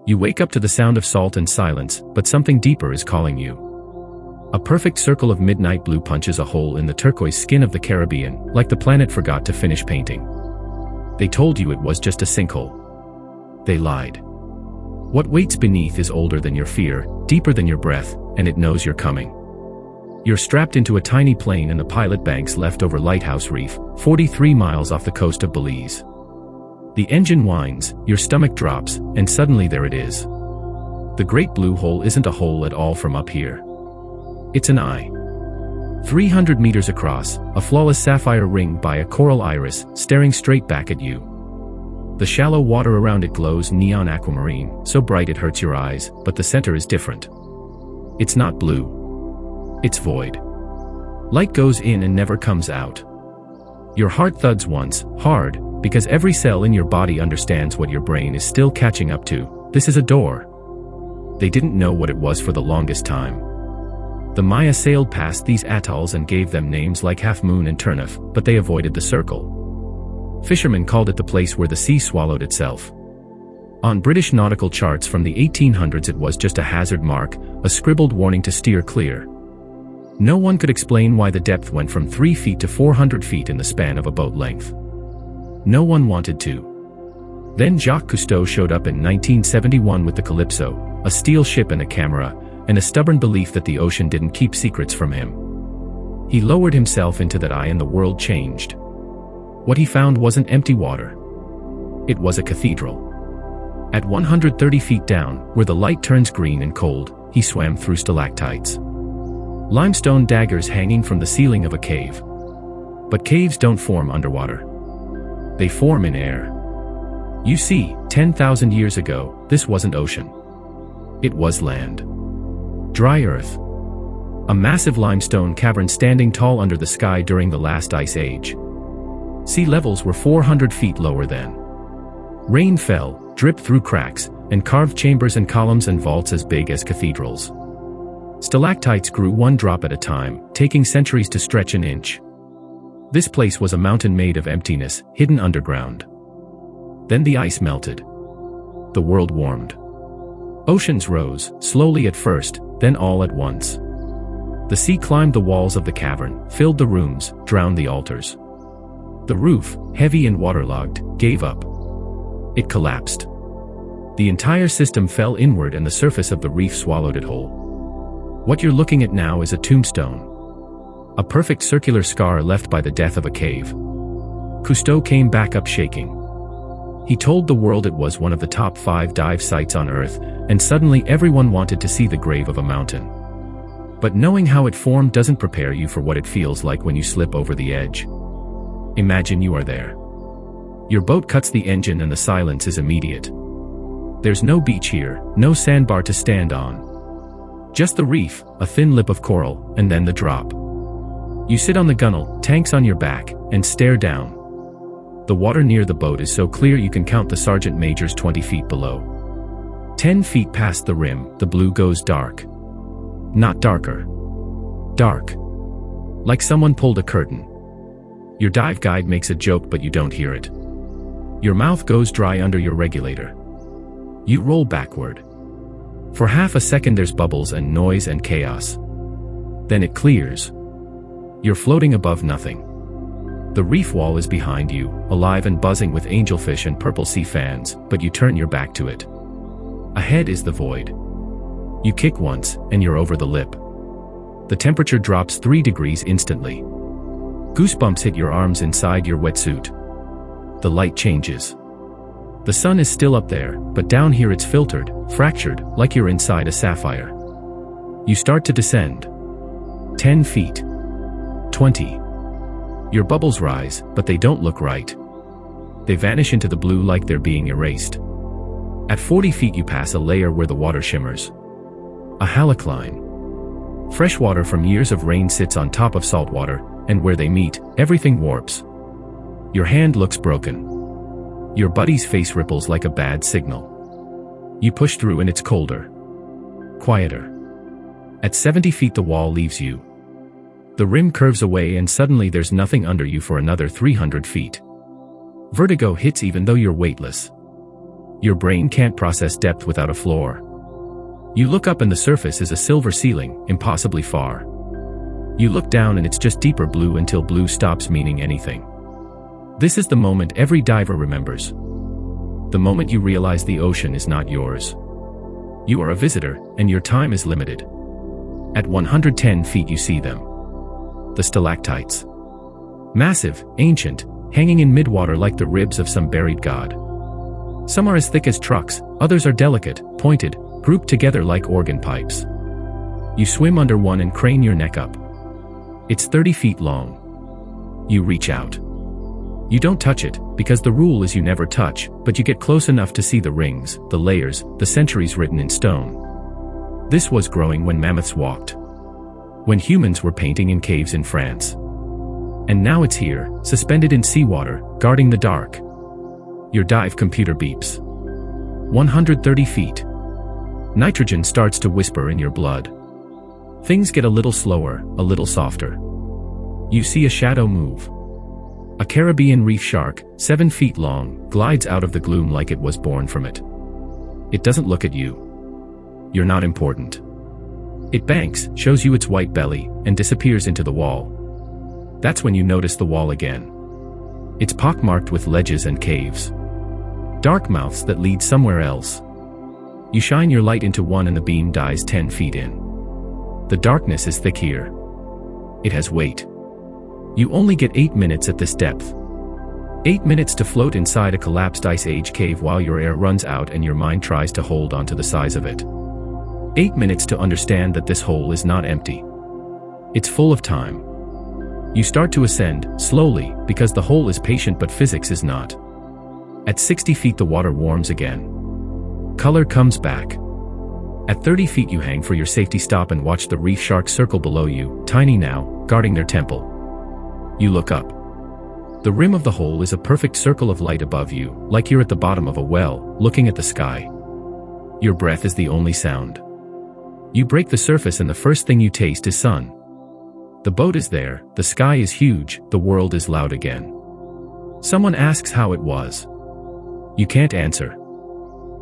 You wake up to the sound of salt and silence, but something deeper is calling you. A perfect circle of midnight blue punches a hole in the turquoise skin of the Caribbean, like the planet forgot to finish painting. They told you it was just a sinkhole. They lied. What waits beneath is older than your fear, deeper than your breath, and it knows you're coming. You're strapped into a tiny plane and the pilot banks leftover Lighthouse Reef, 43 miles off the coast of Belize. The engine whines, your stomach drops, and suddenly there it is. The great blue hole isn't a hole at all from up here. It's an eye. 300 meters across, a flawless sapphire ring by a coral iris, staring straight back at you. The shallow water around it glows neon aquamarine, so bright it hurts your eyes, but the center is different. It's not blue. It's void. Light goes in and never comes out. Your heart thuds once, hard, because every cell in your body understands what your brain is still catching up to. This is a door. They didn't know what it was for the longest time. The Maya sailed past these atolls and gave them names like Half Moon and Turnif, but they avoided the circle. Fishermen called it the place where the sea swallowed itself. On British nautical charts from the 1800s it was just a hazard mark, a scribbled warning to steer clear. No one could explain why the depth went from 3 feet to 400 feet in the span of a boat length. No one wanted to. Then Jacques Cousteau showed up in 1971 with the Calypso, a steel ship and a camera, and a stubborn belief that the ocean didn't keep secrets from him. He lowered himself into that eye and the world changed. What he found wasn't empty water. It was a cathedral. At 130 feet down, where the light turns green and cold, he swam through stalactites. Limestone daggers hanging from the ceiling of a cave. But caves don't form underwater. They form in air. You see, 10,000 years ago, this wasn't ocean. It was land. Dry earth. A massive limestone cavern standing tall under the sky during the last ice age. Sea levels were 400 feet lower then. Rain fell, dripped through cracks, and carved chambers and columns and vaults as big as cathedrals. Stalactites grew one drop at a time, taking centuries to stretch an inch. This place was a mountain made of emptiness, hidden underground. Then the ice melted. The world warmed. Oceans rose, slowly at first, then all at once. The sea climbed the walls of the cavern, filled the rooms, drowned the altars. The roof, heavy and waterlogged, gave up. It collapsed. The entire system fell inward and the surface of the reef swallowed it whole. What you're looking at now is a tombstone. A perfect circular scar left by the death of a cave. Cousteau came back up shaking. He told the world it was one of the top 5 dive sites on Earth, and suddenly everyone wanted to see the grave of a mountain. But knowing how it formed doesn't prepare you for what it feels like when you slip over the edge. Imagine you are there. Your boat cuts the engine and the silence is immediate. There's no beach here, no sandbar to stand on. Just the reef, a thin lip of coral, and then the drop. You sit on the gunwale, tanks on your back, and stare down. The water near the boat is so clear you can count the sergeant majors 20 feet below. 10 feet past the rim, the blue goes dark. Not darker. Dark. Like someone pulled a curtain. Your dive guide makes a joke but you don't hear it. Your mouth goes dry under your regulator. You roll backward. For half a second there's bubbles and noise and chaos. Then it clears. You're floating above nothing. The reef wall is behind you, alive and buzzing with angelfish and purple sea fans, but you turn your back to it. Ahead is the void. You kick once, and you're over the lip. The temperature drops 3 degrees instantly. Goosebumps hit your arms inside your wetsuit. The light changes. The sun is still up there, but down here it's filtered, fractured, like you're inside a sapphire. You start to descend. 10 feet. 20. Your bubbles rise, but they don't look right. They vanish into the blue like they're being erased. At 40 feet you pass a layer where the water shimmers. A halocline. Fresh water from years of rain sits on top of salt water, and where they meet, everything warps. Your hand looks broken. Your buddy's face ripples like a bad signal. You push through and it's colder. Quieter. At 70 feet the wall leaves you. The rim curves away and suddenly there's nothing under you for another 300 feet. Vertigo hits even though you're weightless. Your brain can't process depth without a floor. You look up and the surface is a silver ceiling, impossibly far. You look down and it's just deeper blue until blue stops meaning anything. This is the moment every diver remembers. The moment you realize the ocean is not yours. You are a visitor, and your time is limited. At 110 feet you see them. The stalactites. Massive, ancient, hanging in midwater like the ribs of some buried god. Some are as thick as trucks, others are delicate, pointed, grouped together like organ pipes. You swim under one and crane your neck up. It's 30 feet long. You reach out. You don't touch it, because the rule is you never touch, but you get close enough to see the rings, the layers, the centuries written in stone. This was growing when mammoths walked. When humans were painting in caves in France. And now it's here, suspended in seawater, guarding the dark. Your dive computer beeps. 130 feet. Nitrogen starts to whisper in your blood. Things get a little slower, a little softer. You see a shadow move. A Caribbean reef shark, 7 feet long, glides out of the gloom like it was born from it. It doesn't look at you. You're not important. It banks, shows you its white belly, and disappears into the wall. That's when you notice the wall again. It's pockmarked with ledges and caves. Dark mouths that lead somewhere else. You shine your light into one and the beam dies 10 feet in. The darkness is thick here. It has weight. You only get 8 minutes at this depth. 8 minutes to float inside a collapsed ice age cave while your air runs out and your mind tries to hold on to the size of it. 8 minutes to understand that this hole is not empty. It's full of time. You start to ascend, slowly, because the hole is patient but physics is not. At 60 feet the water warms again. Color comes back. At 30 feet you hang for your safety stop and watch the reef sharks circle below you, tiny now, guarding their temple. You look up. The rim of the hole is a perfect circle of light above you, like you're at the bottom of a well, looking at the sky. Your breath is the only sound. You break the surface and the first thing you taste is sun. The boat is there, the sky is huge, the world is loud again. Someone asks how it was. You can't answer.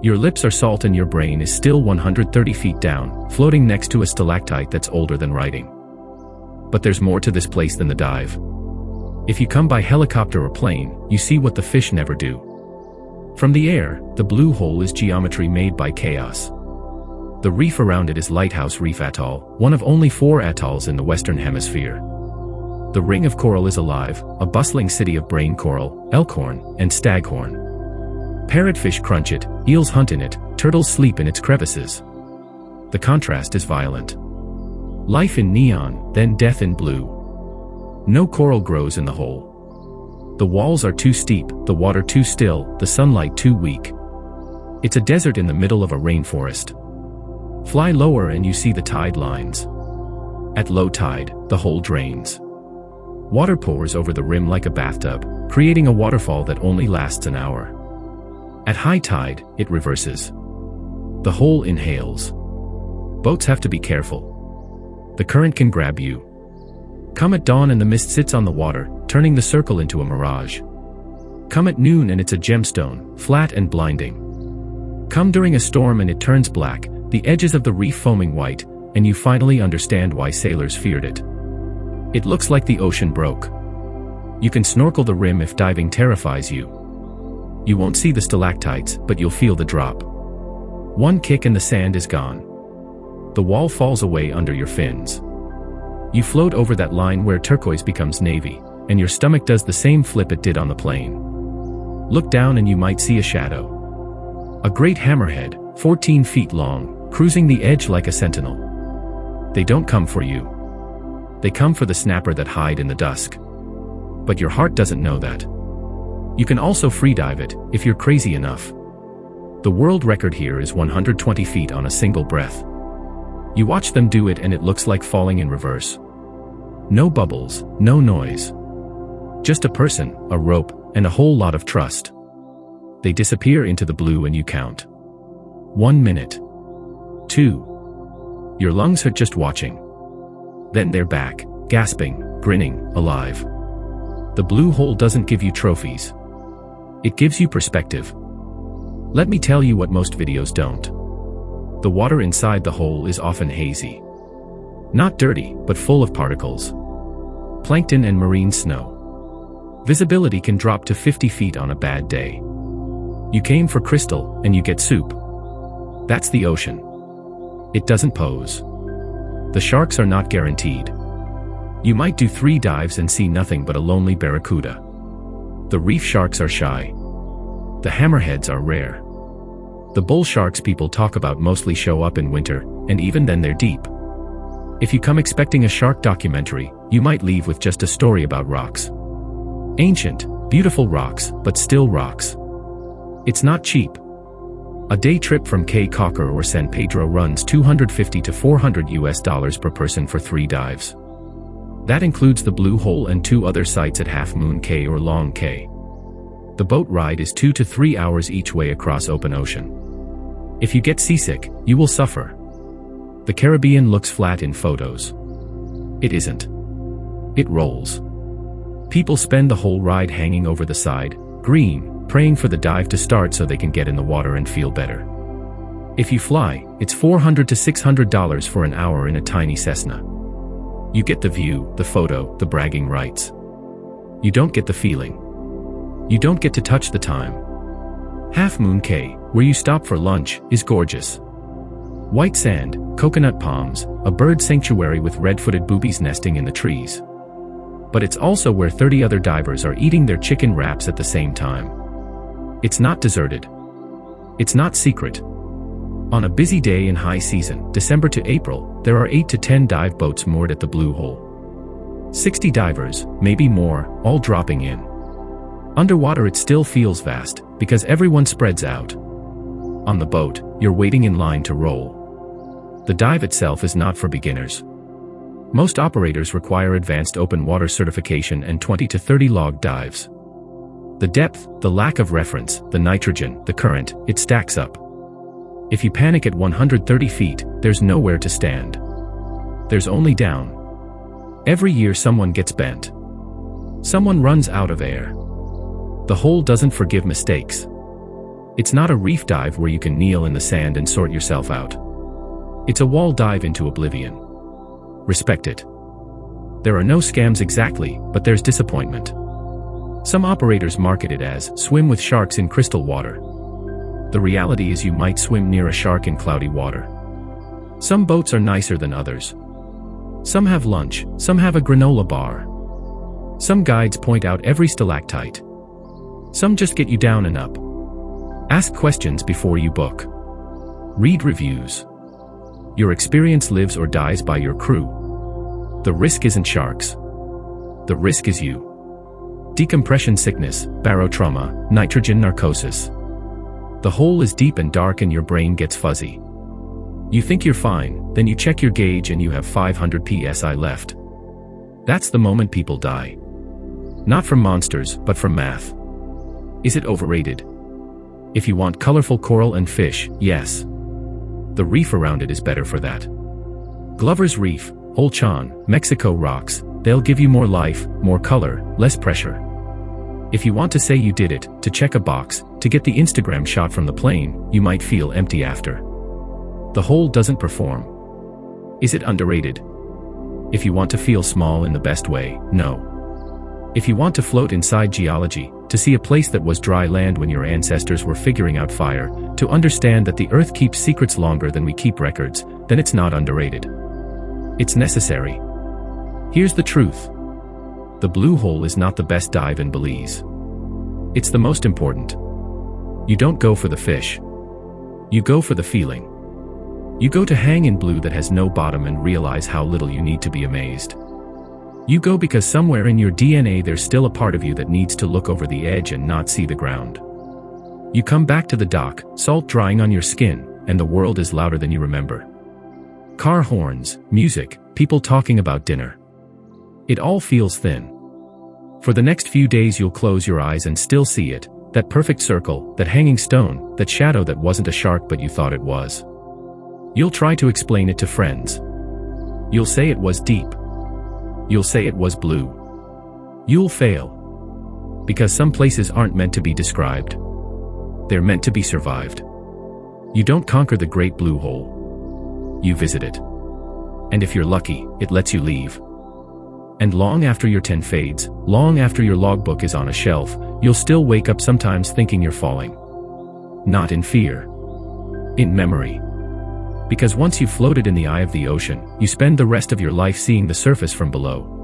Your lips are salt and your brain is still 130 feet down, floating next to a stalactite that's older than writing. But there's more to this place than the dive. If you come by helicopter or plane, you see what the fish never do. From the air, the blue hole is geometry made by chaos. The reef around it is Lighthouse Reef Atoll, one of only 4 atolls in the Western Hemisphere. The ring of coral is alive, a bustling city of brain coral, elkhorn, and staghorn. Parrotfish crunch it, eels hunt in it, turtles sleep in its crevices. The contrast is violent. Life in neon, then death in blue. No coral grows in the hole. The walls are too steep, the water too still, the sunlight too weak. It's a desert in the middle of a rainforest. Fly lower and you see the tide lines. At low tide, the hole drains. Water pours over the rim like a bathtub, creating a waterfall that only lasts an hour. At high tide, it reverses. The hole inhales. Boats have to be careful. The current can grab you. Come at dawn and the mist sits on the water, turning the circle into a mirage. Come at noon and it's a gemstone, flat and blinding. Come during a storm and it turns black, the edges of the reef foaming white, and you finally understand why sailors feared it. It looks like the ocean broke. You can snorkel the rim if diving terrifies you. You won't see the stalactites, but you'll feel the drop. One kick and the sand is gone. The wall falls away under your fins. You float over that line where turquoise becomes navy, and your stomach does the same flip it did on the plane. Look down and you might see a shadow. A great hammerhead, 14 feet long, cruising the edge like a sentinel. They don't come for you. They come for the snapper that hide in the dusk. But your heart doesn't know that. You can also freedive it, if you're crazy enough. The world record here is 120 feet on a single breath. You watch them do it and it looks like falling in reverse. No bubbles, no noise. Just a person, a rope, and a whole lot of trust. They disappear into the blue and you count. 1 minute. 2. Your lungs are just watching. Then they're back, gasping, grinning, alive. The blue hole doesn't give you trophies. It gives you perspective. Let me tell you what most videos don't. The water inside the hole is often hazy. Not dirty, but full of particles. Plankton and marine snow. Visibility can drop to 50 feet on a bad day. You came for crystal, and you get soup. That's the ocean. It doesn't pose. The sharks are not guaranteed. You might do 3 dives and see nothing but a lonely barracuda. The reef sharks are shy. The hammerheads are rare. The bull sharks people talk about mostly show up in winter, and even then they're deep. If you come expecting a shark documentary, you might leave with just a story about rocks. Ancient, beautiful rocks, but still rocks. It's not cheap. A day trip from Caye Caulker or San Pedro runs $250 to $400 per person for 3 dives. That includes the Blue Hole and 2 other sites at Half Moon Cay or Long Cay. The boat ride is 2 to 3 hours each way across open ocean. If you get seasick, you will suffer. The Caribbean looks flat in photos. It isn't. It rolls. People spend the whole ride hanging over the side, green, praying for the dive to start so they can get in the water and feel better. If you fly, it's $400 to $600 for an hour in a tiny Cessna. You get the view, the photo, the bragging rights. You don't get the feeling. You don't get to touch the time. Half Moon Cay, where you stop for lunch, is gorgeous. White sand, coconut palms, a bird sanctuary with red-footed boobies nesting in the trees. But it's also where 30 other divers are eating their chicken wraps at the same time. It's not deserted. It's not secret. On a busy day in high season, December to April, there are 8 to 10 dive boats moored at the Blue Hole. 60 divers, maybe more, all dropping in. Underwater it still feels vast, because everyone spreads out. On the boat, you're waiting in line to roll. The dive itself is not for beginners. Most operators require advanced open water certification and 20 to 30 log dives. The depth, the lack of reference, the nitrogen, the current, it stacks up. If you panic at 130 feet, there's nowhere to stand. There's only down. Every year someone gets bent. Someone runs out of air. The hole doesn't forgive mistakes. It's not a reef dive where you can kneel in the sand and sort yourself out. It's a wall dive into oblivion. Respect it. There are no scams exactly, but there's disappointment. Some operators market it as swim with sharks in crystal water. The reality is you might swim near a shark in cloudy water. Some boats are nicer than others. Some have lunch, some have a granola bar. Some guides point out every stalactite. Some just get you down and up. Ask questions before you book. Read reviews. Your experience lives or dies by your crew. The risk isn't sharks. The risk is you. Decompression sickness, barotrauma, nitrogen narcosis. The hole is deep and dark and your brain gets fuzzy. You think you're fine, then you check your gauge and you have 500 psi left. That's the moment people die. Not from monsters, but from math. Is it overrated? If you want colorful coral and fish, yes. The reef around it is better for that. Glover's Reef, Olchan, Mexico rocks, they'll give you more life, more color, less pressure. If you want to say you did it, to check a box, to get the Instagram shot from the plane, you might feel empty after. The hole doesn't perform. Is it underrated? If you want to feel small in the best way, no. If you want to float inside geology, to see a place that was dry land when your ancestors were figuring out fire, to understand that the earth keeps secrets longer than we keep records, then it's not underrated. It's necessary. Here's the truth. The Blue Hole is not the best dive in Belize. It's the most important. You don't go for the fish. You go for the feeling. You go to hang in blue that has no bottom and realize how little you need to be amazed. You go because somewhere in your DNA there's still a part of you that needs to look over the edge and not see the ground. You come back to the dock, salt drying on your skin, and the world is louder than you remember. Car horns, music, people talking about dinner. It all feels thin. For the next few days you'll close your eyes and still see it, that perfect circle, that hanging stone, that shadow that wasn't a shark but you thought it was. You'll try to explain it to friends. You'll say it was deep. You'll say it was blue. You'll fail. Because some places aren't meant to be described. They're meant to be survived. You don't conquer the great blue hole. You visit it. And if you're lucky, it lets you leave. And long after your 10 fades, long after your logbook is on a shelf, you'll still wake up sometimes thinking you're falling. Not in fear. In memory. Because once you've floated in the eye of the ocean, you spend the rest of your life seeing the surface from below.